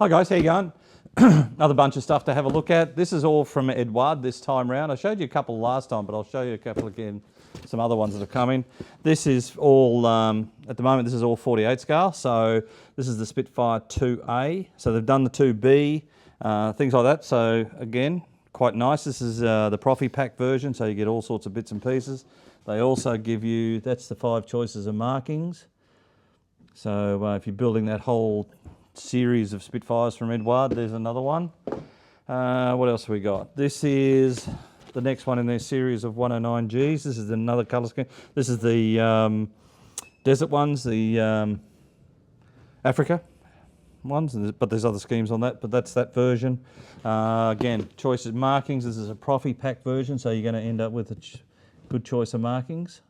Hi guys, how you going? Another bunch of stuff to have a look at. This is all from Eduard this time round. I showed you a couple last time, but I'll show you a couple again, some other ones that have come in. This is all, at the moment, this is all 48 scale. So this is the Spitfire 2A. So they've done the 2B, things like that. So again, quite nice. This is the Profipack version, so you get all sorts of bits and pieces. They also give you, that's the 5 choices of markings. So if you're building that whole series of Spitfires from Eduard, there's another one. What else have we got? This is the next one in their series of 109Gs. This is another colour scheme. This is the desert ones, the Africa ones, but there's other schemes on that, but that's that version. Again, choices markings. This is a Profipack version, so you're going to end up with a good choice of markings.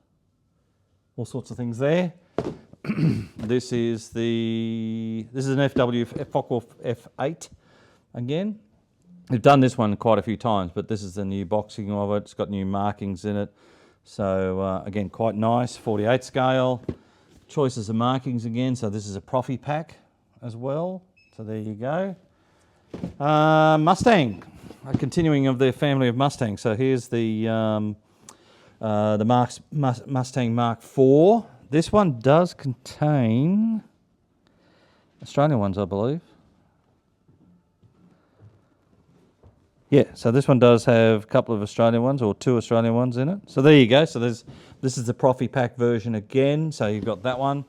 All sorts of things there. This is an FW Fokker F8 again. We've done this one quite a few times, but this is the new boxing of it. It's got new markings in it. So again, quite nice, 48 scale. Choices of markings again. So this is a Profipack as well. So there you go. Mustang, continuing of their family of Mustangs. So here's the Mustang Mark IV. This one does contain Australian ones, I believe. Yeah, so this one does have a couple of Australian ones, or 2 Australian ones in it. So there you go. So this is the Profipack version again. So you've got that one.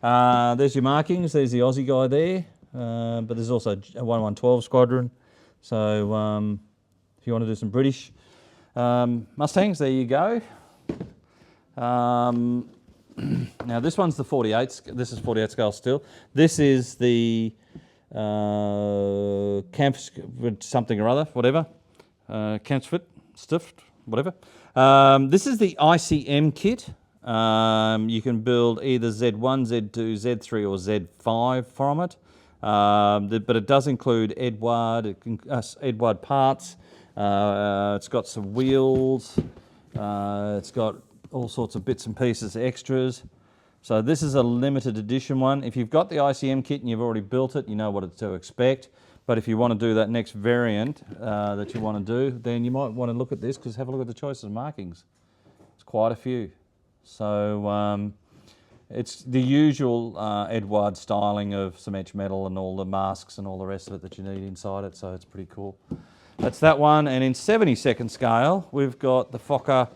There's your markings. There's the Aussie guy there. But there's also a 1112 Squadron. So if you want to do some British Mustangs, there you go. Now this one's the 48. This is 48 scale still. This is the camp something or other, whatever. Campsfit, stiff, whatever. This is the ICM kit. You can build either Z1, Z2, Z3 or Z5 from it. But it does include Eduard parts. It's got some wheels. It's got all sorts of bits and pieces, extras. So this is a limited edition one. If you've got the ICM kit and you've already built it, you know what to expect. But if you want to do that next variant that you want to do, then you might want to look at this, because have a look at the choices of markings. It's quite a few. So it's the usual Eduard styling of some etched metal and all the masks and all the rest of it that you need inside it. So it's pretty cool. That's that one. And in 72nd scale, we've got the Fokker.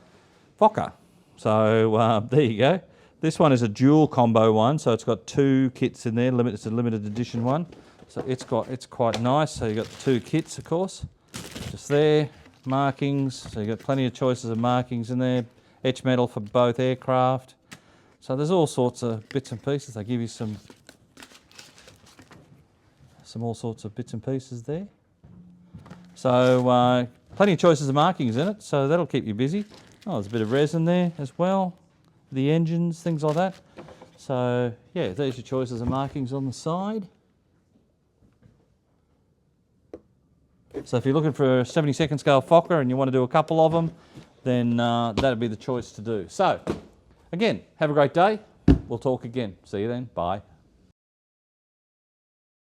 So there you go. This one is a dual combo one, so it's got 2 kits in there. It's a limited edition one, so it's quite nice. So you've got 2 kits, of course, just there. Markings, so you've got plenty of choices of markings in there. Etched metal for both aircraft. So there's all sorts of bits and pieces. They give you some all sorts of bits and pieces there. So plenty of choices of markings in it, so that'll keep you busy. Oh, there's a bit of resin there as well, the engines, things like that. So yeah, there's your choices of markings on the side. So if you're looking for a 72nd scale Fokker and you want to do a couple of them, then that'd be the choice to do. So again, have a great day. We'll talk again. See you then. Bye.